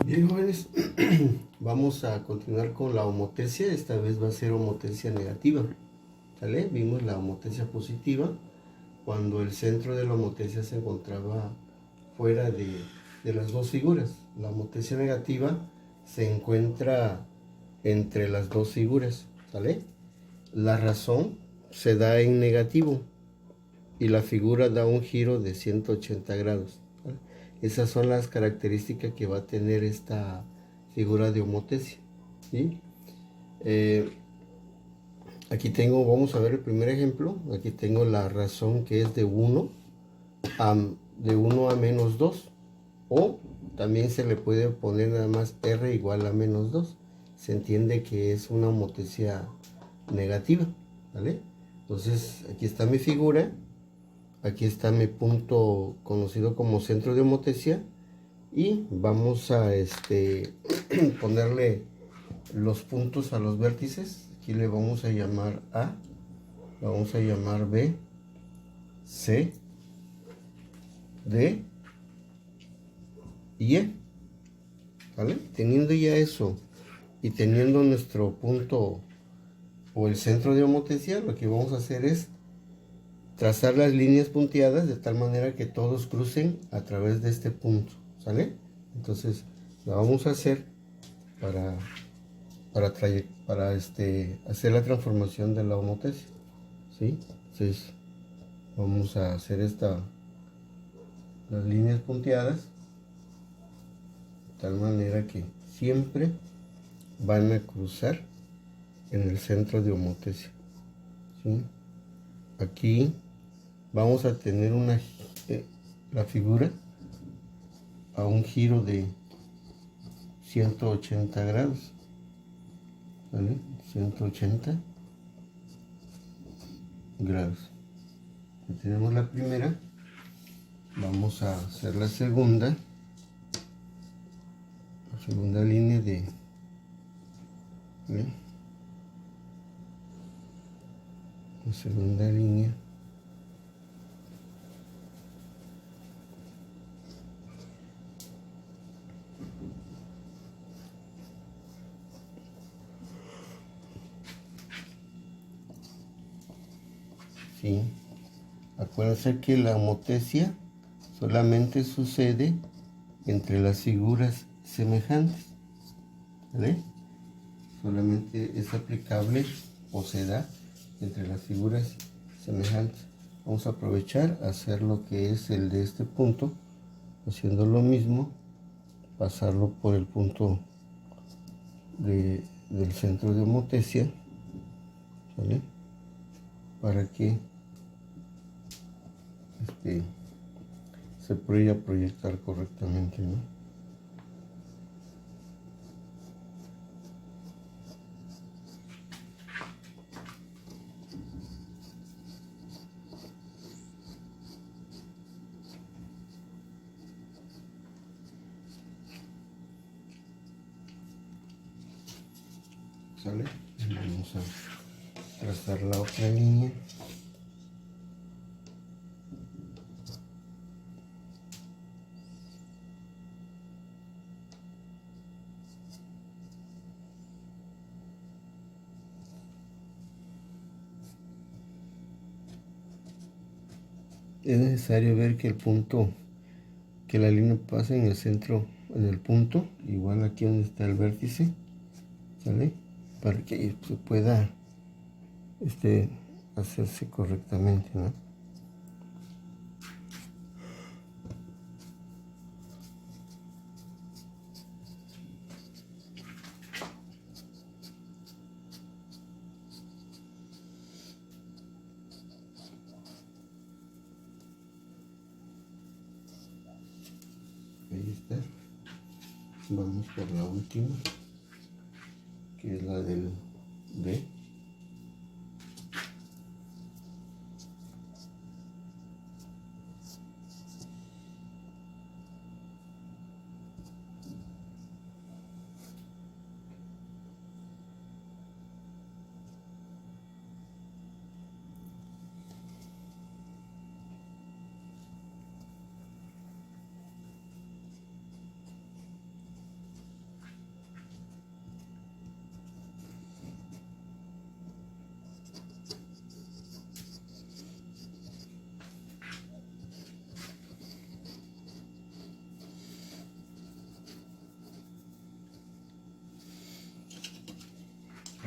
Bien, jóvenes, vamos a continuar con la homotesia. Esta vez va a ser homotesia negativa. ¿Sale? Vimos la homotesia positiva cuando el centro de la homotesia se encontraba fuera de las dos figuras. La homotesia negativa se encuentra entre las dos figuras. ¿Sale? La razón se da en negativo y la figura da un giro de 180 grados. ¿Vale? Esas son las características que va a tener esta figura de homotesia. ¿Sí? Eh, Aquí tengo, vamos a ver el primer ejemplo. Aquí tengo la razón que es de 1 a menos 2. O también se le puede poner nada más R igual a menos 2. Se entiende que es una homotesia negativa. ¿Vale? Entonces aquí está mi figura. Aquí está mi punto conocido como centro de homotesia. Y vamos a ponerle los puntos a los vértices. Aquí le vamos a llamar A, le vamos a llamar B, C, D y E. ¿Vale? Teniendo ya eso y teniendo nuestro punto o el centro de homotesia, lo que vamos a hacer es trazar las líneas punteadas de tal manera que todos crucen a través de este punto. ¿Sale? Entonces la vamos a hacer para hacer la transformación de la homotesia. ¿Sí? Entonces vamos a hacer las líneas punteadas de tal manera que siempre van a cruzar en el centro de homotesia. ¿Sí? Aquí vamos a tener la figura a un giro de 180 grados. ¿Vale? 180 grados. Ya tenemos la primera. Vamos a hacer la segunda línea de ¿vale? La segunda línea ¿sí? Acuérdense que la homotesia solamente sucede entre las figuras semejantes. ¿Vale? Solamente es aplicable o se da entre las figuras semejantes. Vamos a aprovechar a hacer lo que es el de este punto, haciendo lo mismo, pasarlo por el punto del centro de homotesia. ¿Vale? Para que se pueda proyectar correctamente, ¿no? ¿Sale? Vamos a trazar la otra línea. Es necesario ver que la línea pasa en el centro, en el punto, igual aquí donde está el vértice, ¿sale? Para que se pueda hacerse correctamente, ¿no? Ahí está. Vamos por la última, que es la del D.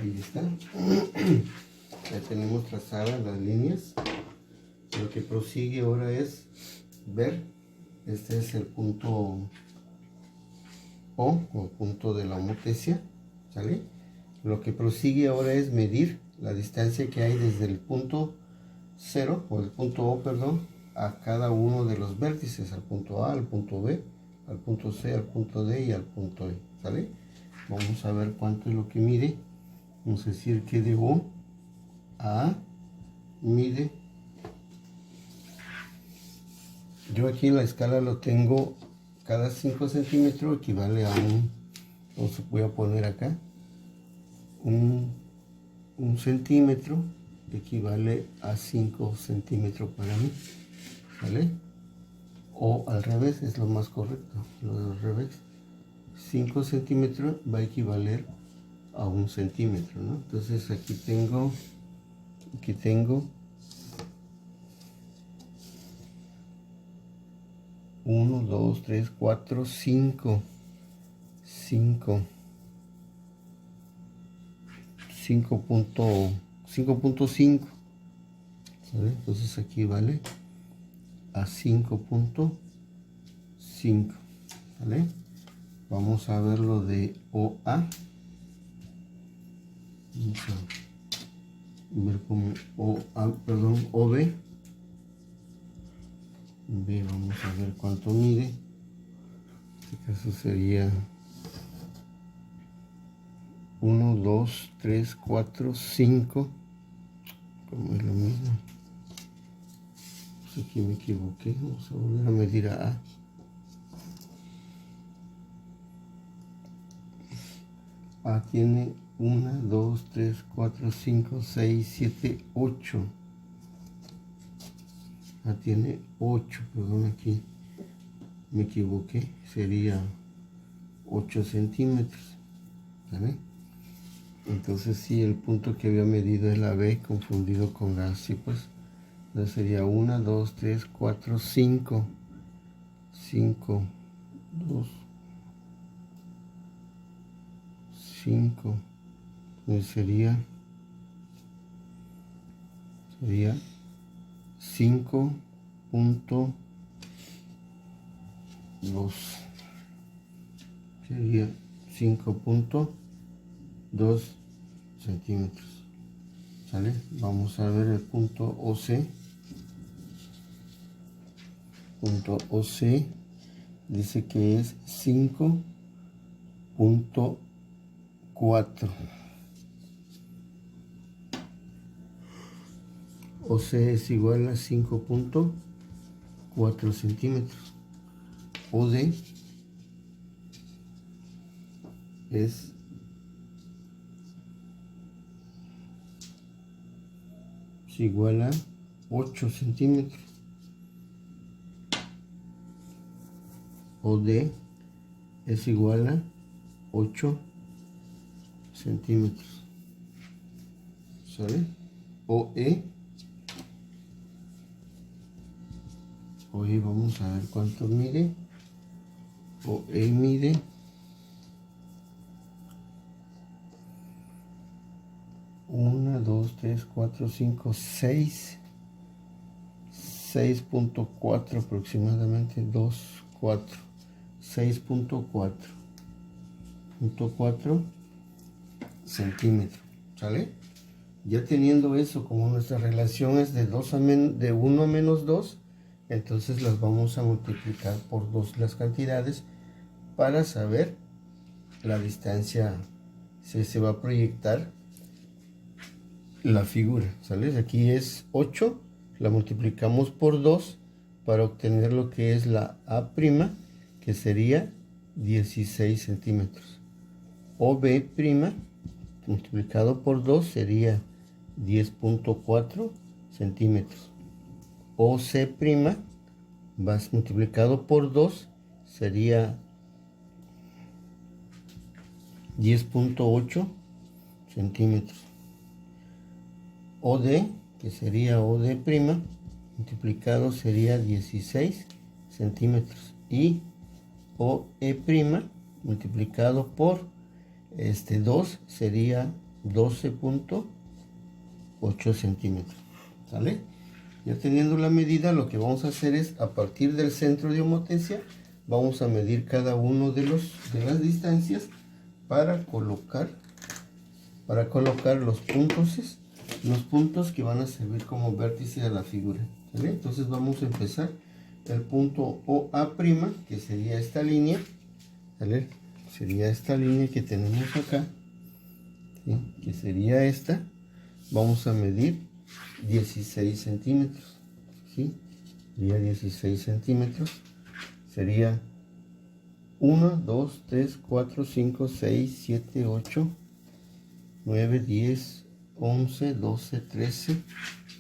Ahí está. Ya tenemos trazadas las líneas. Lo que prosigue ahora es ver. Este es el punto o punto de la homotesia, ¿sale? Lo que prosigue ahora es medir la distancia que hay desde el punto 0 o el punto O, perdón, a cada uno de los vértices, al punto A, al punto B, al punto C, al punto D y al punto E, ¿sale? Vamos a ver cuánto es lo que mide. Vamos a decir que de O a A mide, yo aquí en la escala lo tengo, cada 5 centímetros equivale a entonces voy a poner acá, un centímetro equivale a 5 centímetros para mí, ¿vale? O al revés, es lo más correcto, lo del revés. 5 centímetros va a equivaler a 1 centímetro, ¿no? Entonces aquí tengo 1, 2, 3, 4, 5, 5.5, ¿sale? Entonces aquí vale a 5.5, ¿vale? Vamos a ver lo de OA. Vamos a ver como OB. B, vamos a ver cuánto mide. En este caso sería 1, 2, 3, 4, 5. Como es lo mismo. Pues aquí me equivoqué. Vamos a volver a medir a A. A tiene 1, 2, 3, 4, 5, 6, 7, 8. A tiene 8, perdón, aquí me equivoqué. Sería 8 centímetros. ¿Vale? Entonces sí, el punto que había medido es la B, confundido con la C, pues. Entonces sería 1, 2, 3, 4, 5. 5, 2, 5. Entonces sería 5.2. Sería 5.2 centímetros. ¿Sale? Vamos a ver el punto OC. Punto OC dice que es 5.4. OC es igual a 5.4 centímetros. OD es igual a 8 centímetros. OD es igual a 8 centímetros. ¿Sale? OE vamos a ver cuánto mide. OE mide 1, 2, 3, 4, 5, 6. 6.4 aproximadamente, 2, 4. 6.4 centímetros. ¿Sale? Ya teniendo eso, como nuestra relación es de 1 a menos 2, entonces las vamos a multiplicar por 2 las cantidades para saber la distancia. Se va a proyectar la figura, ¿sale? Aquí es 8, la multiplicamos por 2 para obtener lo que es la A', que sería 16 centímetros. OB' multiplicado por 2 sería 10.4 centímetros. OC' vas multiplicado por 2 sería 10.8 centímetros. OD, que sería OD', multiplicado sería 16 centímetros. Y OE' multiplicado por 2 sería 12.8 centímetros. ¿Sale? Ya teniendo la medida, lo que vamos a hacer es, a partir del centro de homotecia, vamos a medir cada uno de las distancias para colocar los puntos que van a servir como vértice a la figura. ¿Sale? Entonces vamos a empezar el punto OA', que sería esta línea. ¿Sale? Sería esta línea que tenemos acá, ¿sí? Que sería esta. Vamos a medir 16 centímetros, ¿sí? Sería 16 centímetros. Sería 1, 2, 3, 4, 5, 6, 7, 8, 9, 10, 11, 12, 13,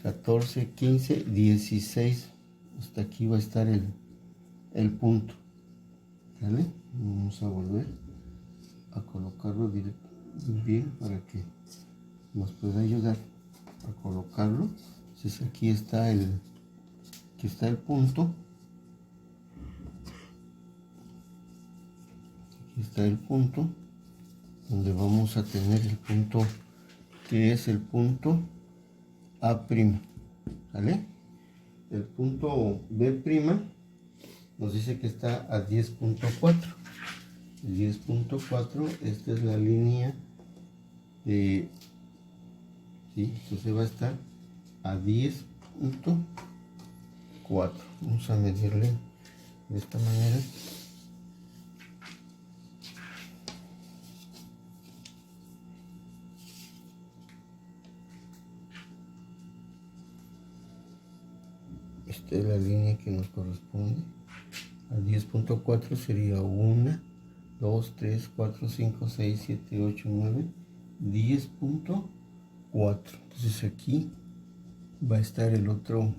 14, 15, 16. Hasta aquí va a estar el punto. ¿Vale? Vamos a volver a colocarlo bien para que nos pueda ayudar a colocarlo. Entonces aquí está el punto. Aquí está el punto donde vamos a tener el punto que es el punto A'. ¿Vale? El punto B' nos dice que está a 10.4. 10.4, esta es la línea de, ¿sí? Entonces va a estar a 10.4. Vamos a medirle de esta manera. Esta es la línea que nos corresponde. A 10.4 sería 1, 2, 3, 4, 5, 6, 7, 8, 9, 10.4. Entonces aquí va a estar el otro,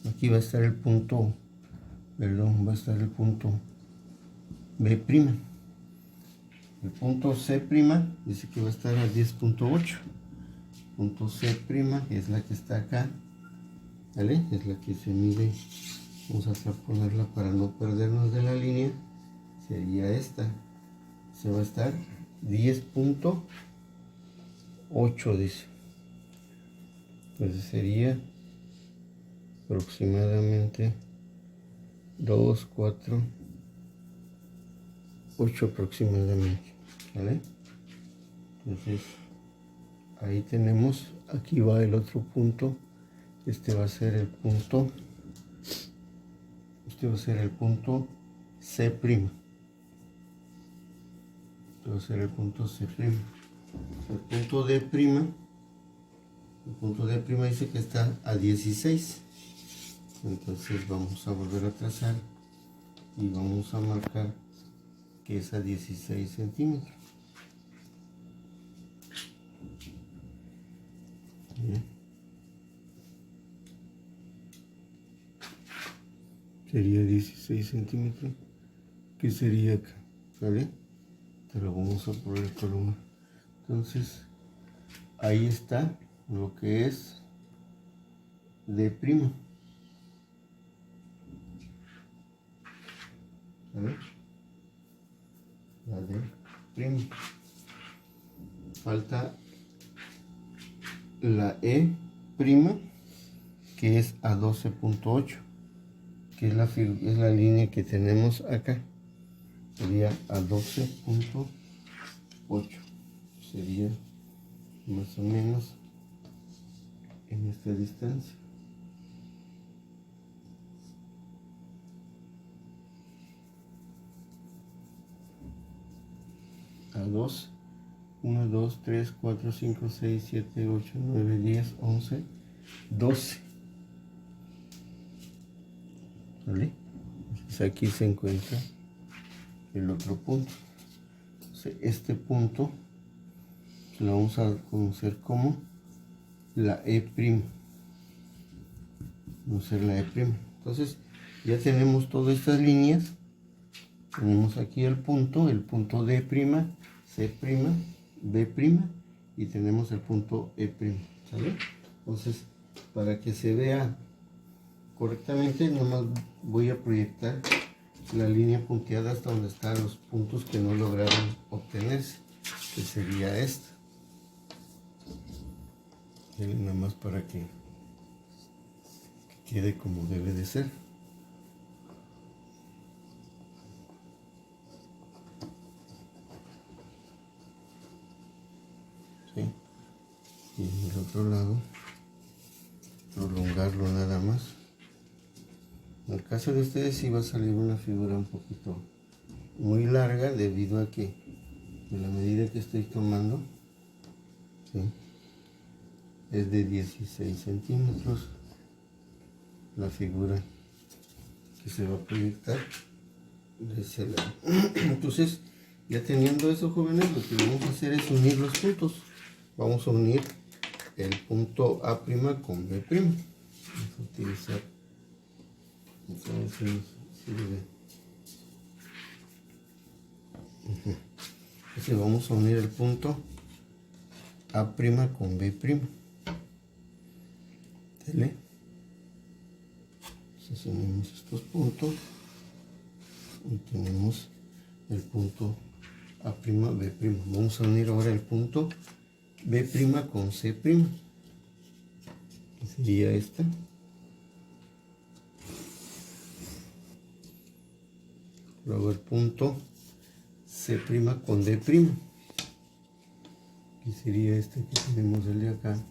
aquí va a estar el punto, perdón, va a estar el punto B'. El punto C' dice que va a estar a 10.8. Punto C' es la que está acá, ¿vale? Es la que se mide. Vamos a ponerla para no perdernos de la línea. Sería esta. Se va a estar 10.8, dice. Entonces sería aproximadamente 2, 4, 8 aproximadamente. ¿Vale? Entonces ahí tenemos, aquí va el otro punto. Este va a ser el punto. Este va a ser el punto C'. Este va a ser el punto C'. El punto D'. El punto D' dice que está a 16. Entonces vamos a volver a trazar y vamos a marcar que es a 16 centímetros. Bien. Sería 16 centímetros. ¿Qué sería acá? ¿Vale? Te lo vamos a poner columna. Entonces ahí está lo que es D'. ¿Vale? La D'. Falta la E', que es a 12.8, que es la línea que tenemos acá. Sería a 12.8. Sería más o menos en esta distancia. A 2, 1, 2, 3, 4, 5, 6, 7, 8, 9, 10, 11, 12. ¿Vale? Entonces aquí se encuentra el otro punto. Entonces este punto lo vamos a conocer como la E'. Vamos a hacer la E'. Entonces ya tenemos todas estas líneas. Tenemos aquí el punto D', C', B' y tenemos el punto E'. ¿Sale? Entonces, para que se vea correctamente, nomás voy a proyectar la línea punteada hasta donde están los puntos que no lograron obtenerse, que sería esta. Dele nada más para que quede como debe de ser. ¿Sí? Y en el otro lado, prolongarlo nada más. En el caso de ustedes sí va a salir una figura un poquito muy larga debido a que de la medida que estoy tomando, ¿sí?, es de 16 centímetros la figura que se va a proyectar de ese lado. Entonces, ya teniendo eso, jóvenes, lo que vamos a hacer es unir los puntos. Vamos a unir el punto A' con B'. Vamos a utilizar, entonces, entonces vamos a unir el punto A' con B'. ¿Vale? Entonces unimos estos puntos y tenemos el punto A', B'. Vamos a unir ahora el punto B' con C', que sería esta. Luego el punto C' con D', que sería este que tenemos el de acá.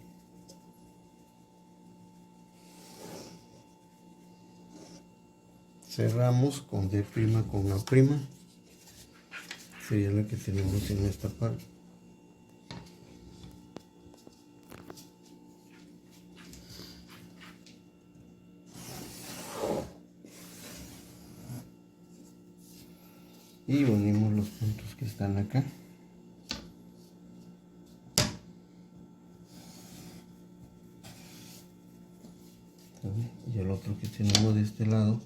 Cerramos con D' con A', sería la que tenemos en esta parte. Y unimos los puntos que están acá. Y el otro que tenemos de este lado.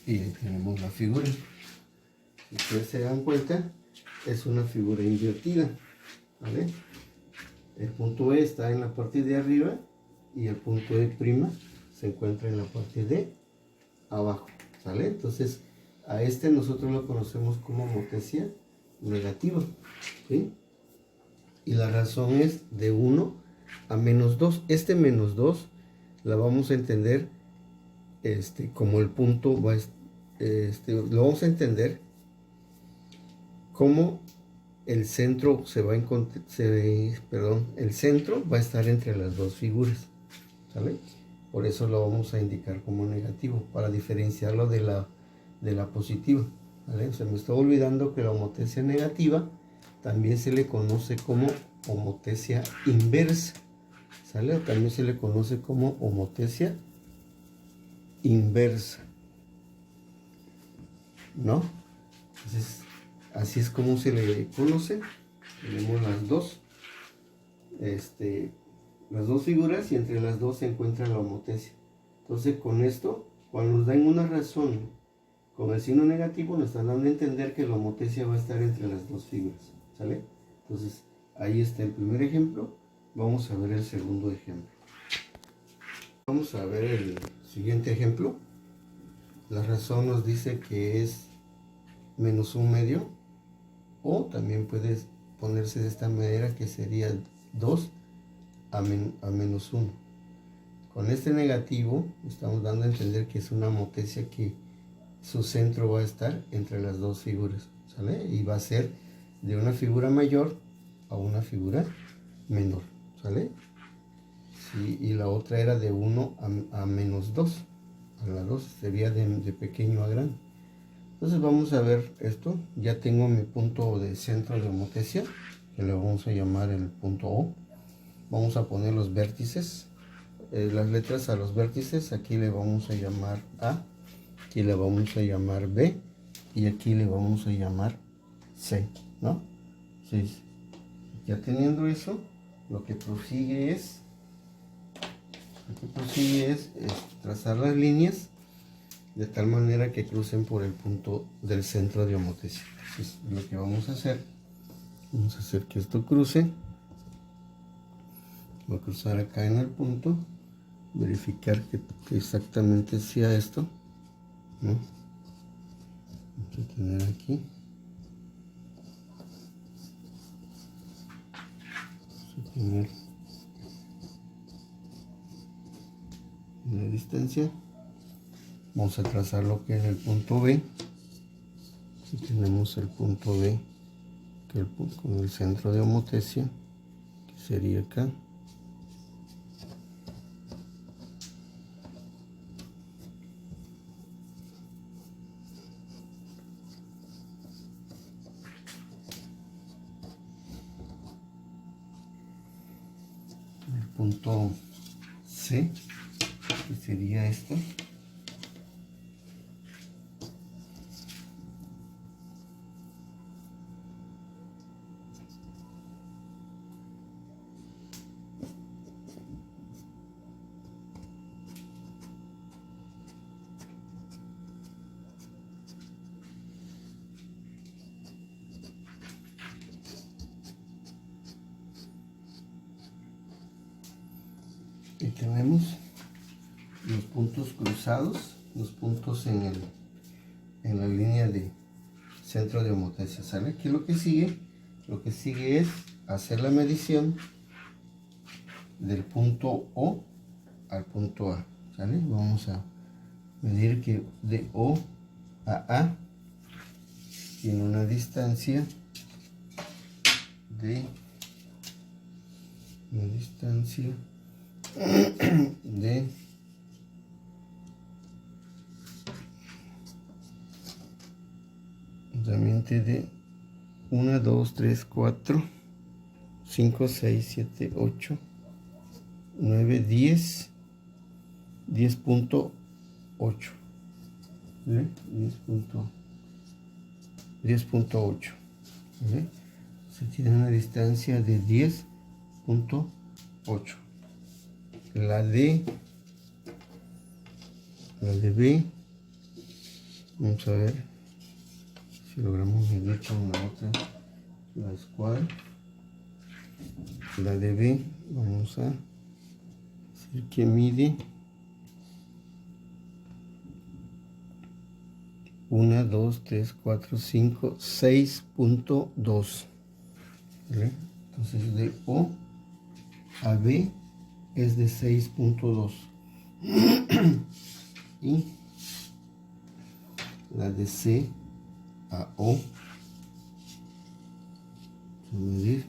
Y ahí tenemos la figura. Si ustedes se dan cuenta, es una figura invertida, ¿vale? El punto E está en la parte de arriba y el punto E' se encuentra en la parte de abajo, ¿sale? Entonces, a este nosotros lo conocemos como homotecia negativa, ¿sí? Y la razón es de 1 a -2. Este -2 la vamos a entender como el punto va lo vamos a entender como el centro se va a encontrar, el centro va a estar entre las dos figuras, ¿sale? Por eso lo vamos a indicar como negativo, para diferenciarlo de la positiva, ¿vale? Se me está olvidando que la homotecia negativa también se le conoce como homotecia inversa, ¿sale? O también se le conoce como homotecia inversa, ¿no? Entonces, así es como se le conoce. Tenemos las dos figuras y entre las dos se encuentra la homotecia. Entonces, con esto, cuando nos dan una razón con el signo negativo, nos están dando a entender que la homotecia va a estar entre las dos figuras, ¿sale? Entonces, ahí está el primer ejemplo. Vamos a ver el segundo ejemplo. Vamos a ver el siguiente ejemplo. La razón nos dice que es -1/2, o también puede ponerse de esta manera, que sería 2 a -1. Con este negativo estamos dando a entender que es una homotecia que su centro va a estar entre las dos figuras, ¿sale? Y va a ser de una figura mayor a una figura menor, ¿sale? Sí, y la otra era de 1 a -2. A la 2 sería de pequeño a grande. Entonces vamos a ver esto. Ya tengo mi punto de centro de homotecia, que le vamos a llamar el punto O. Vamos a poner los vértices, las letras a los vértices. Aquí le vamos a llamar A, aquí le vamos a llamar B y aquí le vamos a llamar C, ¿no? Entonces, ya teniendo eso, lo que prosigue es trazar las líneas de tal manera que crucen por el punto del centro de homotecia. Entonces, lo que vamos a hacer que esto cruce. Voy a cruzar acá en el punto, verificar que exactamente sea esto, ¿no? Vamos a tener aquí. Vamos a tener una distancia. Vamos a trazar lo que es el punto B. Aquí tenemos el punto B, que es con el centro de homotesia, que sería acá. El punto C, que sería esto. Y tenemos los puntos cruzados, los puntos en la línea de centro de homotesia, ¿sale? Aquí lo que sigue es hacer la medición del punto O al punto A, ¿sale? Vamos a medir que de O a A tiene una distancia de de 1, 2, 3, 4, 5, 6, 7, 8, 9, 10, 10.8, ¿vale? 10.8, ¿vale? Se tiene una distancia de 10.8. La de B, vamos a ver si logramos medir con la otra, la escuadra. La de B, vamos a decir que mide 1, 2, 3, 4, 5, 6.2. ¿Vale? Entonces de O a B es de 6.2. Y la de C a O, vamos a medir,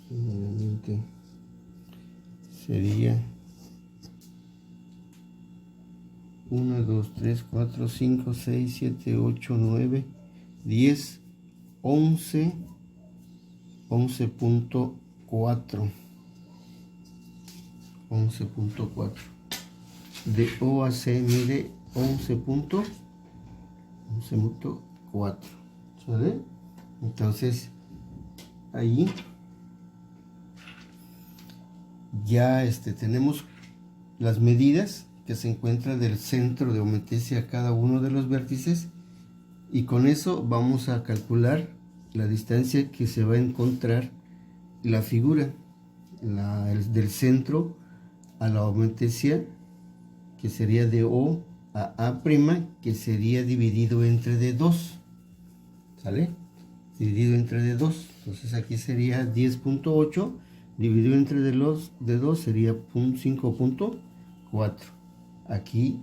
nuevamente sería 1, 2, 3, 4, 5, 6, 7, 8, 9, 10, 11, 11.4. 11.4. De O a C mide 11.4. ¿Sale? Entonces ahí ya tenemos las medidas que se encuentran del centro de homotesia a cada uno de los vértices, y con eso vamos a calcular la distancia que se va a encontrar la figura del centro a la homotesia, que sería de O a A', que sería dividido entre D2, ¿sale? Dividido entre D2. Entonces aquí sería 10.8 dividido entre D2 sería 5.4. Aquí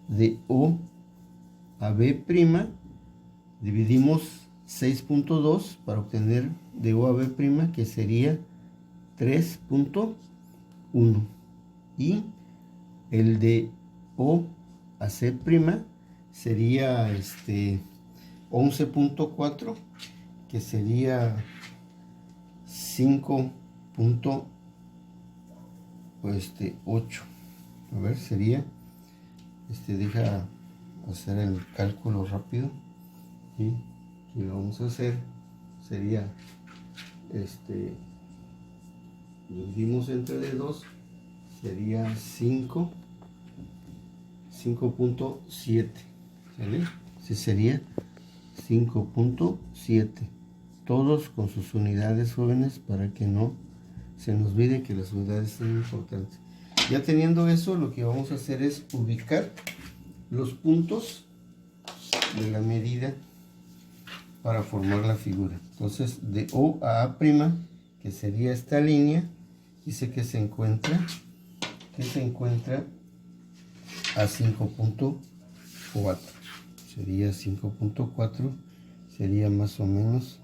de O a B' dividimos 6.2 para obtener de O a B', que sería 3.1. Y el de O a C' sería 11.4, que sería 5.8. A ver, sería deja hacer el cálculo rápido, y lo vamos a hacer. Sería dividimos entre D2, sería 5.7, ¿sale? Ese sería 5.7. Todos con sus unidades, jóvenes, para que no se nos olvide que las unidades son importantes. Ya teniendo eso, lo que vamos a hacer es ubicar los puntos de la medida para formar la figura. Entonces, de O a A', que sería esta línea, dice que se encuentra a 5.4. Sería 5.4, sería más o menos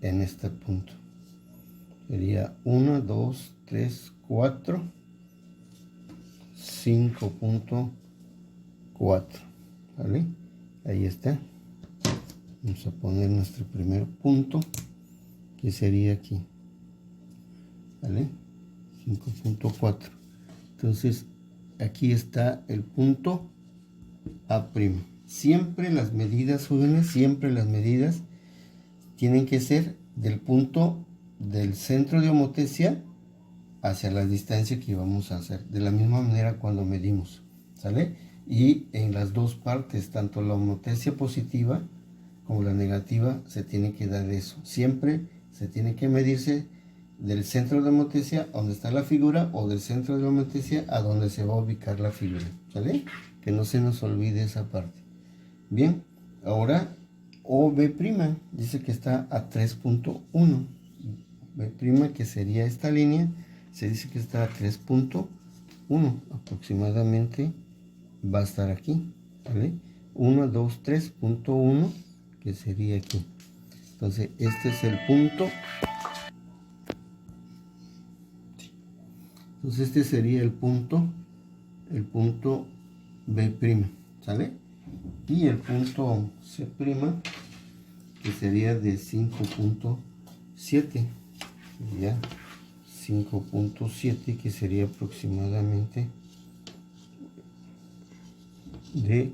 en este punto. Sería 1, 2, 3, 4, 5.4. ¿Vale? Ahí está. Vamos a poner nuestro primer punto, que sería aquí. ¿Vale? 5.4. Entonces, aquí está el punto A'. Siempre las medidas, jóvenes, siempre las medidas tienen que ser del punto del centro de homotecia hacia la distancia que vamos a hacer. De la misma manera cuando medimos, ¿sale? Y en las dos partes, tanto la homotecia positiva como la negativa, se tiene que dar eso. Siempre se tiene que medirse del centro de homotecia a donde está la figura, o del centro de la homotecia a donde se va a ubicar la figura, ¿sale? Que no se nos olvide esa parte. Bien, ahora OB' dice que está a 3.1. B', que sería esta línea, se dice que está a 3.1. Aproximadamente va a estar aquí, ¿vale? 1, 2, 3.1, que sería aquí. Entonces, este es el punto. Entonces, este sería el punto B', ¿sale? Y el punto C', que sería de 5.7, ya 5.7, que sería aproximadamente de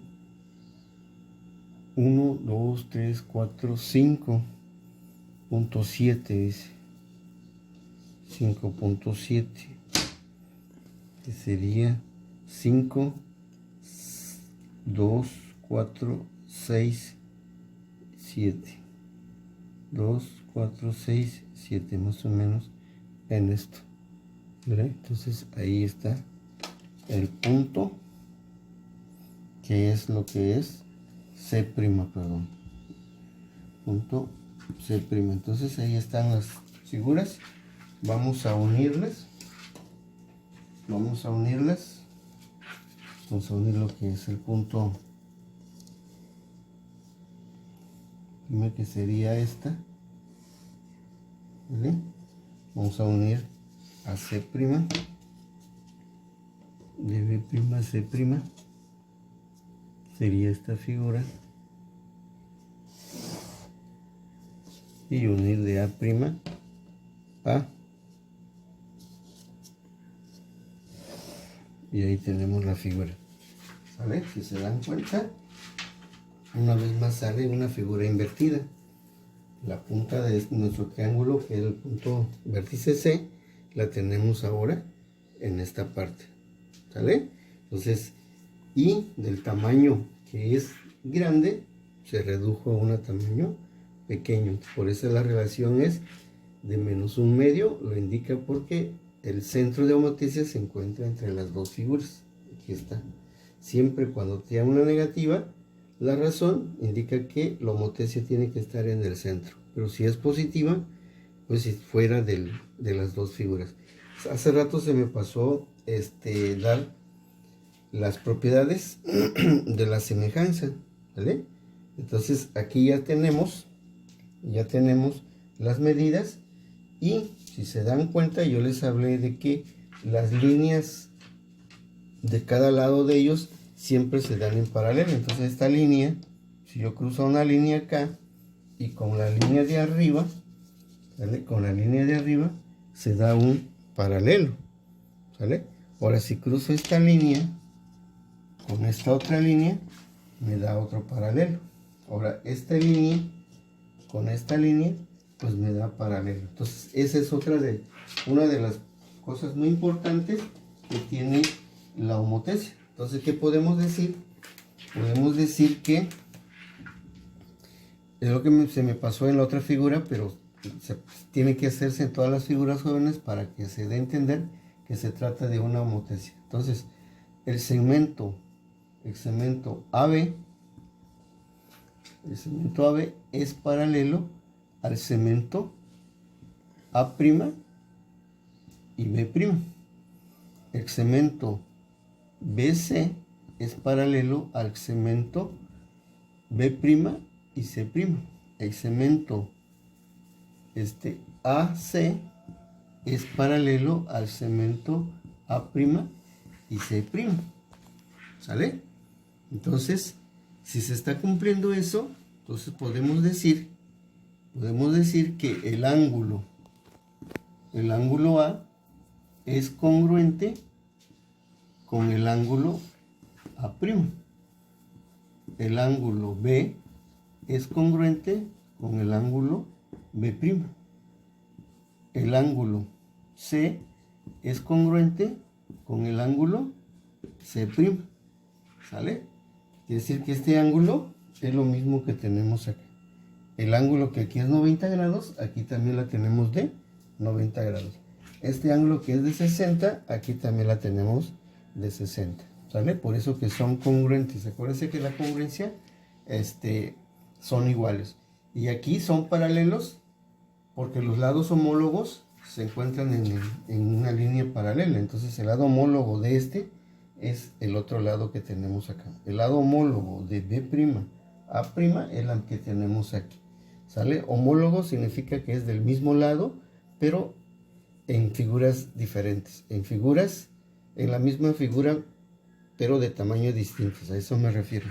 1, 2, 3, 4, 5.7, es 5.7, que sería 5, 2, 4, 6, 7. 2, 4, 6, 7, más o menos en esto. ¿Verdad? Entonces ahí está el punto, que es lo que es C', perdón. Punto C'. Entonces ahí están las figuras. Vamos a unirlas. Vamos a unir lo que es el punto primero, que sería esta, ¿vale? Vamos a unir a C', de B' a C', sería esta figura, y unir de A' a, y ahí tenemos la figura, ¿vale? Si se dan cuenta, una vez más sale una figura invertida. La punta de nuestro triángulo, que es el punto vértice C, la tenemos ahora en esta parte, ¿sale? Entonces, y del tamaño que es grande, se redujo a un tamaño pequeño. Por eso la relación es de -1/2, lo indica porque el centro de homotecia se encuentra entre las dos figuras. Aquí está. Siempre cuando tenga una negativa, la razón indica que la homotecia tiene que estar en el centro. Pero si es positiva, pues si fuera de las dos figuras. Hace rato se me pasó dar las propiedades de la semejanza, ¿vale? Entonces aquí ya tenemos las medidas, y si se dan cuenta, yo les hablé de que las líneas de cada lado de ellos siempre se dan en paralelo. Entonces esta línea, si yo cruzo una línea acá y con la línea de arriba, ¿vale? Con la línea de arriba se da un paralelo, ¿sale? Ahora si cruzo esta línea con esta otra línea, me da otro paralelo. Ahora esta línea con esta línea, pues me da paralelo. Entonces esa es una de las cosas muy importantes que tiene la homotecia. Entonces, ¿qué podemos decir? Podemos decir que es lo que se me pasó en la otra figura, pero tiene que hacerse en todas las figuras, jóvenes, para que se dé a entender que se trata de una homotecia. Entonces, el segmento AB El segmento AB es paralelo al segmento A' y B'. El segmento BC es paralelo al segmento B' y C'. El segmento AC es paralelo al segmento A' y C'. ¿Sale? Entonces, si se está cumpliendo eso, entonces podemos decir que el ángulo A es congruente con el ángulo A'. El ángulo B es congruente con el ángulo B'. El ángulo C es congruente con el ángulo C'. ¿Sale? Quiere decir que este ángulo es lo mismo que tenemos aquí. El ángulo que aquí es 90 grados, aquí también la tenemos de 90 grados. Este ángulo que es de 60, aquí también la tenemos de 60. ¿Sale? Por eso que son congruentes. Acuérdense que la congruencia son iguales. Y aquí son paralelos porque los lados homólogos se encuentran en una línea paralela. Entonces el lado homólogo de es el otro lado que tenemos acá. El lado homólogo de B', A' es la que tenemos aquí. ¿Sale? Homólogo significa que es del mismo lado, pero en figuras diferentes. En la misma figura, pero de tamaño distintos. A eso me refiero.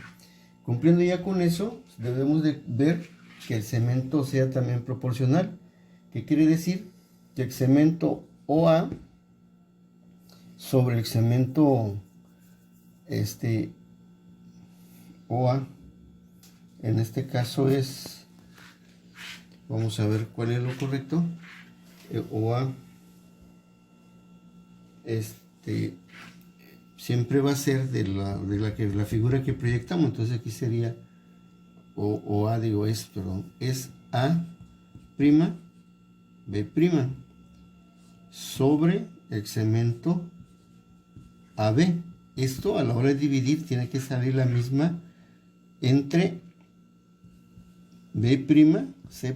Cumpliendo ya con eso, debemos de ver que el segmento sea también proporcional. ¿Qué quiere decir? Que el segmento OA sobre el segmento OA, en este caso es, vamos a ver cuál es lo correcto. OA siempre va a ser de la figura que proyectamos. Entonces aquí sería OA, es A', B' sobre el segmento AB. Esto a la hora de dividir tiene que salir la misma entre B', C'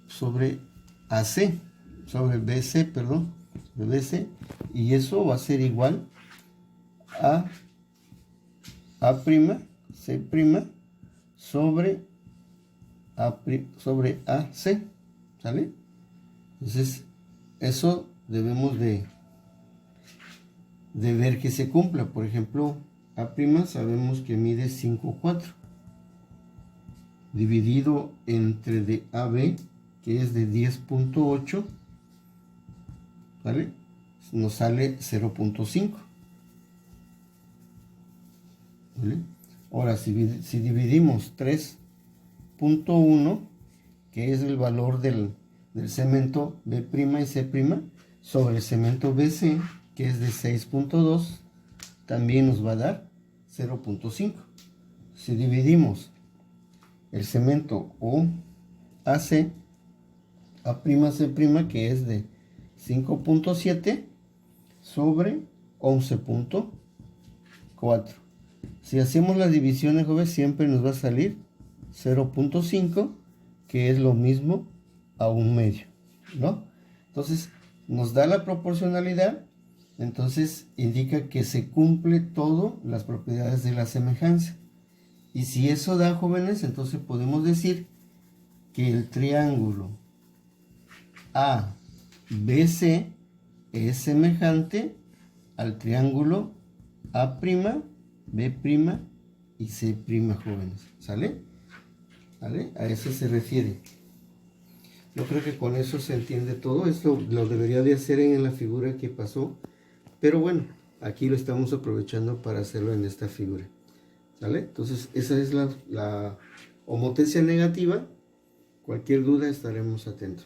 sobre AC, sobre BC, perdón, BC, y eso va a ser igual a A', C' sobre AC, ¿sale? Entonces, eso debemos de ver que se cumpla. Por ejemplo, A' sabemos que mide 5,4 dividido entre de AB, que es de 10,8, ¿vale? Nos sale 0,5. ¿Vale? Ahora, si dividimos 3,1, que es el valor del segmento B' y C', sobre el segmento BC, que es de 6,2, también nos va a dar 0,5. Si dividimos el segmento OAC, A'C', que es de 5,7 sobre 11,4. Si hacemos las divisiones, jóvenes, siempre nos va a salir 0,5, que es lo mismo a 1/2, ¿no? Entonces, nos da la proporcionalidad, entonces indica que se cumple todas las propiedades de la semejanza. Y si eso da, jóvenes, entonces podemos decir que el triángulo ABC es semejante al triángulo A', B' y C', jóvenes. ¿Sale? ¿Vale? A eso se refiere. Yo creo que con eso se entiende todo. Esto lo debería de hacer en la figura que pasó. Pero bueno, aquí lo estamos aprovechando para hacerlo en esta figura. ¿Sale? Entonces, esa es la homotesia negativa. Cualquier duda estaremos atentos.